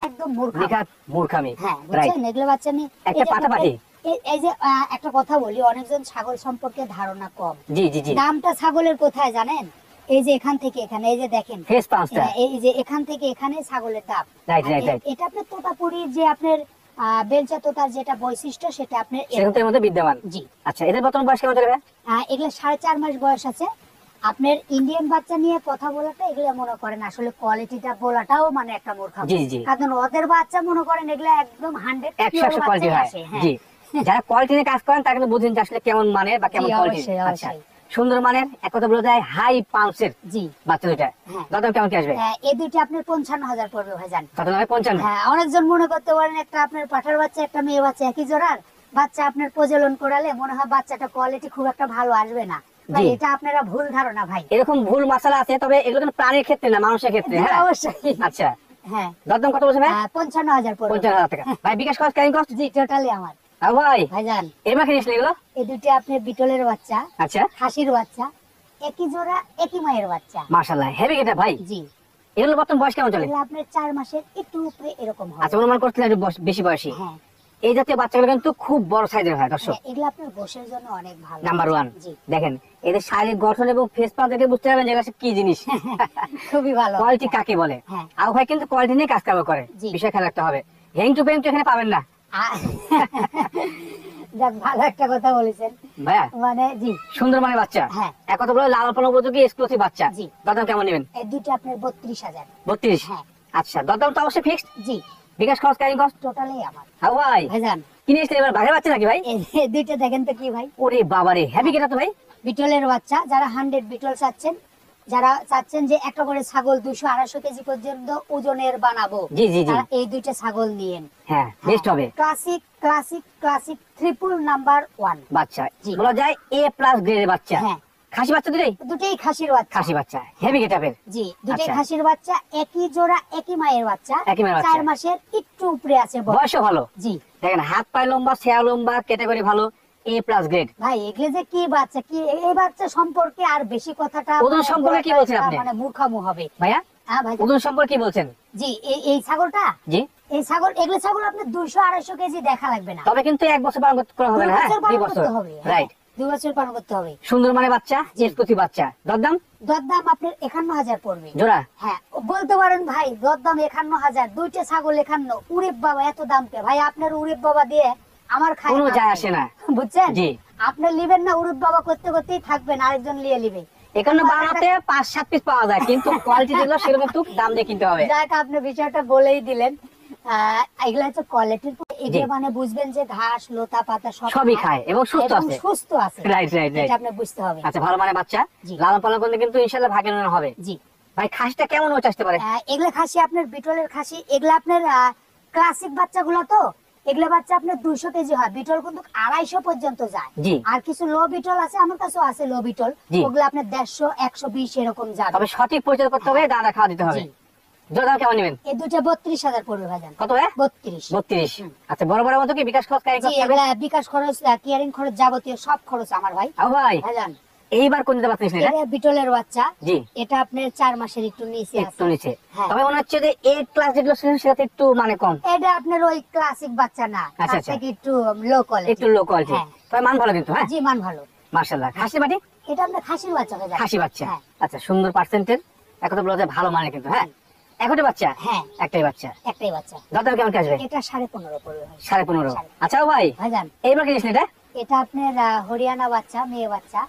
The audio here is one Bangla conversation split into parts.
একদম মূর্খ মূর্খামি। হ্যাঁ বুঝছেন, এগুলো বাচ্চা নিয়ে একটা পাটাপাটি। এই যে একটা কথা বলি, অনেকজন ছাগল সম্পর্কে ধারণা কম। জি জি জি। দামটা ছাগলের কোথায় জানেন? এই যে এখান থেকে এখানে, এই যে দেখেন ফেস পাঁচটা, এই যে এখান থেকে এখানে ছাগলের দাম। Right right right. এটা আপনার তোতাপুরির যে আপনার বেলচা তোতার যেটা বৈশিষ্ট্য সেটা আপনার এর মধ্যে বিদ্যমান। জি। আচ্ছা, এদের বর্তমান বয়স কেমন চলবে? এগুলো 4.5 মাস বয়স আছে। আপনার ইন্ডিয়ান বাচ্চা নিয়ে কথা বলাটা, এগুলো মনে করেন আসলে কোয়ালিটিটা বলাটাও মানে একটা মূর্খামি। জি জি। কারণ ওদের বাচ্চা মনে করেন এগুলো একদম 100% কোয়ালিটি হয়। জি, যারা কোয়ালিটি নিয়ে কাজ করেন তারা কিন্তু বুঝেন যে আসলে কেমন মানের বা কেমন কোয়ালিটি। আচ্ছা, সুন্দর মানের, এক কথা বলা যায় হাই পাউন্সের জি বাচ্চা দুইটা। দাম কেমন কি আসবে? এই দুইটা আপনার 55,000 পড়বে ভাইজান। 55? হ্যাঁ, অনেকজন মনে করতে পারেন একটা আপনার পাঠার বাচ্চা একটা মেয়ে বাচ্চা একই জোড়ার বাচ্চা আপনার প্রজনন করালে মনে হয় বাচ্চাটা কোয়ালিটি খুব একটা ভালো আসবে না। এটা আপনারা ভুল ধারণা ভাই। এরকম ভুল মাসালা আছে, তবে এগুলো কিন্তু প্রাণীর ক্ষেত্রে না, মানুষের ক্ষেত্রে। হ্যাঁ অবশ্যই। আচ্ছা হ্যাঁ, দাম কত বলছেন? 55,000 পড়বে। 55,000 টাকা। ভাই বিকাশ কস্ট ক্যারিং কস্ট? জি টোটালি আমার। ভাই ভাইজান এর মাকে নিয়েছিলেন এগুলো? এই দুটো আপনার বিটলের বাচ্চা, আচ্ছা খাসির বাচ্চা, একই জোড়া একই মায়ের বাচ্চা। মাশাআল্লাহ, হেভি এটা ভাই। জি। এগুলো বর্তমান বয়স কেমন চলে? এগুলো আপনার 4 মাসের একটু উপরে এরকম হয়। আচ্ছা, অনুমান করছিলেন একটু বেশি বয়সী। হ্যাঁ, এই জাতীয় বাচ্চাগুলো কিন্তু খুব বড় সাইজের হয় দর্শক। এগুলো আপনার গোশের জন্য অনেক ভালো। নাম্বার 1 জি। দেখেন এদের শারীরিক গঠন এবং ফেস পাউন্ড দেখে বুঝতে পারবেন যে এটা কি জিনিস। খুবই ভালো। কোয়ালিটি কাকে বলে? হ্যাঁ। আর ভাই কিন্তু কোয়ালিটি নিয়ে কাজ করে, বিষয় খেয়াল রাখতে হবে। হেং টু পেং তো এখানে পাবেন না। যাক, ভালো একটা কথা বলেছেন ভাইয়া। মানে জি, সুন্দর মানে বাচ্চা। হ্যাঁ, এক কথা বলে লালন পালন উপযোগী এক্সক্লুসিভ বাচ্চা। জি। দাম কেমন নেবেন? এই দুটো আপনার 32,000। 32? হ্যাঁ। আচ্ছা, দাম তো অবশ্যই ফিক্সড। জি। বিকাশ খরচ ক্যারিং কস্ট টোটালি আমার। হ্যাঁ ভাই। ভাইজান কিনে এসে এবার বাঘের বাচ্চা নাকি ভাই? এই দুটো দেখেন তো কি ভাই। ওরে বাবারে, হেভি কেটা তো ভাই। বিটলের বাচ্চা, যারা 100 বিটল চাচ্ছেন, যারা চাচ্ছেন যে একটা করে ছাগল 200-250 কেজি পর্যন্ত ওজনের বানাবো, জি জি জি, এই দুইটা ছাগল নিয়েন। হ্যাঁ বেস্ট হবে। Classic classic classic triple number 1 বাচ্চা, বলা যায় A+ গ্রেডের বাচ্চা। হ্যাঁ, খাসি বাচ্চা দুটেই খাসির বাচ্চা। খাসি বাচ্চা হেভি গেটআপের। জি, দুটেই খাসির বাচ্চা, একই জোড়া একই মায়ের বাচ্চা। 4 মাসের একটু উপরে আছে, বয়সও ভালো। জি। দেখেন হাত পায়ে লম্বা, ছেয়া লম্বা, ক্যাটাগরি ভালো, A+ গ্রেড। ভাই এগুলো যে কি বাচ্চা, কি এই বাচ্চা সম্পর্কে আর বেশি কথাটা ওজন সম্পর্কে কি বলছেন আপনি? মানে মূর্খামু হবে ভাইয়া। হ্যাঁ ভাই, ওজন সম্পর্কে কি বলছেন? জি, এই ছাগলটা, জি, এই ছাগল, এগুলো ছাগল আপনার 200-250 কেজি দেখা লাগবে না। তবে কিন্তু 1 বছর পালন করতে হবে না। হ্যাঁ 2 বছর হবে, রাইট। 2 বছর পালন করতে হবে। সুন্দর মানে বাচ্চা, এক্সক্লুসিভ বাচ্চা। দরদাম আপনার 51,000 পড়বে জোড়া। হ্যাঁ, বলতে পারেন ভাই দরদাম 51,000, দুইটা ছাগল 51। উরে বাবা, এত দাম কে ভাই? আপনার উরে বাবা দিয়ে আমার খায় কোনো যায় আসে না, বুঝছেন? জি। আপনি লিবেন না, উরে বাবা করতে করতেই থাকবেন, আরেকজন লিয়ে লিবে। এখানে বানাতে 5-7 পিস পাওয়া যায়, কিন্তু কোয়ালিটি যেগুলো সেগুলো কিন্তু দাম দিয়ে কিনতে হবে। যাক, আপনি বিষয়টা বলেই দিলেন। এগুলা হচ্ছে কোয়ালিটির, এগুলো মানে বুঝবেন যে ঘাস লতা পাতা সবই খায় এবং সুস্থ আছে। রাইট রাইট রাইট, এটা আপনি বুঝতে হবে। আচ্ছা, ভালো মানে বাচ্চা লালন পালন করলে কিন্তু ইনশাআল্লাহ ভাগ্যবান হবে। জি ভাই, খাসিটা কেমন ওজন আসতে পারে? এগুলা খাসি আপনার বিটলের খাসি, এগুলা আপনার ক্লাসিক বাচ্চাগুলো, তো এগুলা বাচ্চা আপনার 200 কেজি হয়। বিটল কিন্তু 250 পর্যন্ত যায়। আর কিছু লো বিটল আছে, আমার কাছেও আছে লো বিটল, ওগুলো আপনার 150, 120 এরকম যাবে। তবে সঠিক পরিচয় করতে হবে, দানা খাওয়া দিতে হবে। দাম কেমন নেবেন? এই দুটো 32,000 পড়বে ভাইজান। কত ভাই? 32। আচ্ছা, বড় বড় মতো কি বিকাশ খরচ ক্যারি করতে হবে? বিকাশ খরচ, কিয়ারিং খরচ, যাবতীয় সব খরচ আমার ভাই। ভাই ভাইজান এইবার কোন দিতে পারছিস না? এটা বিটলের বাচ্চা। জি। এটা আপনার 4 মাসের একটু নিচে আছে। একটু নিচে। তবে মনে হচ্ছে যে A+ যেগুলো সেটাতে একটু মানে কম। এটা আপনার ওই ক্লাসিক বাচ্চা না, আচ্ছা তার থেকে একটু লো কোয়ালিটি। একটু লো কোয়ালিটি। তবে মান ভালো কিন্তু। হ্যাঁ জি, মান ভালো মাশাআল্লাহ। খাসি বাটি? এটা আপনার খাসির বাচ্চা ভাইজান। খাসি বাচ্চা। আচ্ছা, সুন্দর পার্সেন্টের, একদম বলা যায় ভালো মানে কিন্তু। হ্যাঁ, একটা বাচ্চা? হ্যাঁ, একটাই বাচ্চা। দাম কেমন কি আসবে? এটা 15.5 পড়বে ভাই। 15.5? আচ্ছা ভাই, ভাইজান এইবার কি নিছেন এটা? এটা আপনার হরিয়ানা বাচ্চা, মেয়ে বাচ্চা।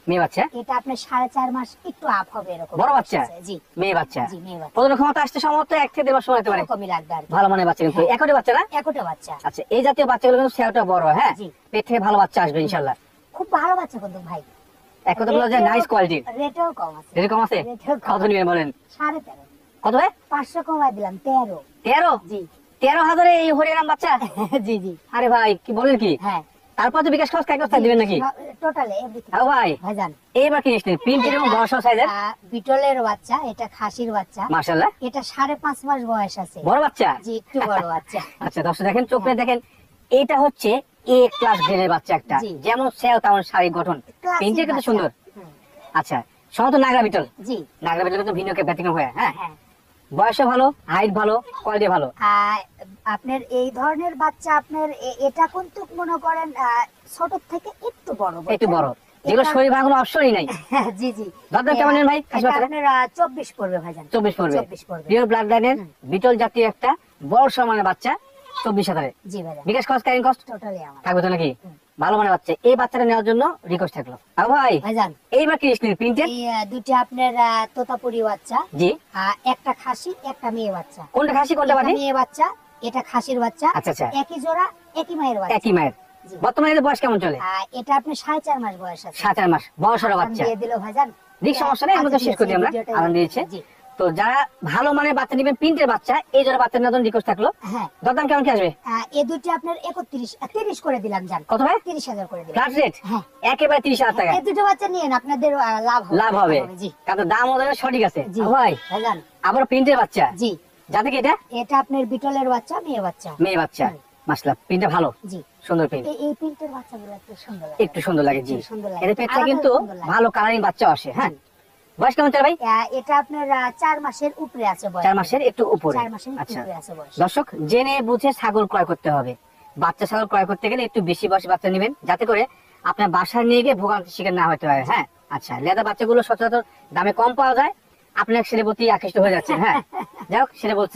এটা আপনার 4.5 মাস একটু আপ হবে এরকম। বড় বাচ্চা? জি, মেয়ে বাচ্চা। জি, মেয়ে বাচ্চা। প্রজনন ক্ষমতা আসতে সম্ভবত 1 থেকে 1.5 মাস সময় লাগতে পারে। কমই লাগবে আর কি। ভালো মানে বাচ্চা কিন্তু। একটা বাচ্চা না? একটা বাচ্চা। আচ্ছা, এই জাতীয় বাচ্চাগুলো কিন্তু সেটা বড়। হ্যাঁ, পেট থেকে ভালো বাচ্চা আসবে ইনশাআল্লাহ। খুব ভালো বাচ্চা কিন্তু ভাই। এক কথা বলা যায় নাইস কোয়ালিটি। রেটও কম আছে। রেট কম আছে? কত নেবেন বলেন? 13.5। কত ভাই? 500 কমাই দিলাম। 13। 13? জি। 13,000 এই হরিয়ানা বাচ্চা? জি জি। আরে ভাই, কি বলেন কি? হ্যাঁ। তারপর তো বিকাশ খরচ কাগজ দিবেন নাকি? Totally everything. ভাই ভাইজান এইবার কি নিছেন? প্রিন্টেড এবং বড় সাইজের বিটলের বাচ্চা, এটা খাসির বাচ্চা। মাশাআল্লাহ। এটা 5.5 মাস বয়স আছে। বড় বাচ্চা? জি, একটু বড় বাচ্চা। আচ্ছা, দর্শক দেখেন, চোখে দেখেন, এটা হচ্ছে A+ গ্রেডের বাচ্চা একটা, যেমন সেও তেমন শারীরিক গঠন, প্রিন্টেড কিন্তু সুন্দর। আচ্ছা, সমস্ত নাগরা বিটল? জি। নাগরা বিটল কিন্তু ভিন্ন ব্যতিক্রম হয়। হ্যাঁ, বয়সে ভালো, হাইট ভালো, কোয়ালিটি ভালো। আপনার এই ধরনের বাচ্চা আপনার এটা কিন্তু মনে করেন ছোট থেকে একটু বড়, একটু বড়, যেগুলো শরীর ভাঙানো অপশনই নাই। জি জি। দাদা কেমন নেন ভাই? এটা আপনার 24 পড়বে ভাইজান। 24 পড়বে। 24 পড়বে। পিওর ব্লাড লাইনের বিটল জাতীয় একটা বড় সমানের বাচ্চা 24,000 জি ভাইজান। বিকাশ কস্ট, ক্যারিং কস্ট টোটালি আমার থাকবে তো নাকি? ভালো মানের বাচ্চা, এই বাচ্চাটা নেওয়ার জন্য রিকোয়েস্ট থাকলো। আর ভাই ভাইজান এইবার কি স্ক্রিন প্রিন্টেড? এই দুটি আপনার তোতাপুরি বাচ্চা, জি। একটা খাসি একটা মেয়ে বাচ্চা। কোনটা খাসি কোনটা এটা বাটি? মেয়ে বাচ্চা, এটা খাসির বাচ্চা। আচ্ছা আচ্ছা, একই জোড়া একই মায়ের বাচ্চা। একই মায়ের। জি। বর্তমানে এদের বয়স কেমন চলে? এটা আপনার 4.5 মাস বয়স আছে। 7-8 মাস বয়সের বাচ্চা। দিয়ে দিল ভাইজান। দিক সমস্যা নেই, আমরা তো শেষ করি, আমরা আনন্দ দিয়েছে। জি। তো যারা ভালো মানের বাচ্চা নেবেন, প্রিন্টের বাচ্চা, এই জোড়া বাচ্চা নেওয়ার জন্য রিকোয়েস্ট থাকলো। হ্যাঁ। দরদাম কেমন কি আসবে? এই দুটি আপনার 30 করে দিলাম জান। কত ভাই? 30,000 করে দিলাম। ফ্ল্যাট রেট হ্যাঁ। একেবারে 30,000 টাকা। এই দুটো বাচ্চা নিয়েন, আপনাদের লাভ হবে। জি। কারণ দাম ওদের সঠিক আছে। জি। ভাই ভাইজান আবার প্রিন্টের বাচ্চা, জি। যাতে কি এটা এটা আপনার বিটলের বাচ্চা, মেয়ে বাচ্চা। মেয়ে বাচ্চা। মাশাআল্লাহ, প্রিন্টটা ভালো, জি। সুন্দর প্রিন্ট। এই প্রিন্টের বাচ্চাগুলো একটু সুন্দর লাগে। একটু সুন্দর লাগে। জি, সুন্দর লাগে। এদের পেটটা আলাদা কিন্তু সুন্দর লাগে। ভালো কালারিং বাচ্চা আসে। হ্যাঁ, বয়স কেমন চলে ভাই? এটা আপনার 4 মাসের উপরে আছে বয়স। 4 মাসের একটু উপরে। 4 মাসের আচ্ছা উপরে আছে বয়স। দর্শক, জেনে বুঝে ছাগল ক্রয় করতে হবে। বাচ্চা ছাগল ক্রয় করতে গেলে একটু বেশি বয়সী বাচ্চা নেবেন, যাতে করে আপনার বাসায় নিয়ে গিয়ে ভোগান্তির শিকার না হতে হয়। হ্যাঁ, আচ্ছা, লেদা বাচ্চাগুলো সচরাচর দামে কম পাওয়া যায়, আপনার সেটা প্রতি আকৃষ্ট হয়ে যাচ্ছে। হ্যাঁ, যাই হোক, সেটা বলছে।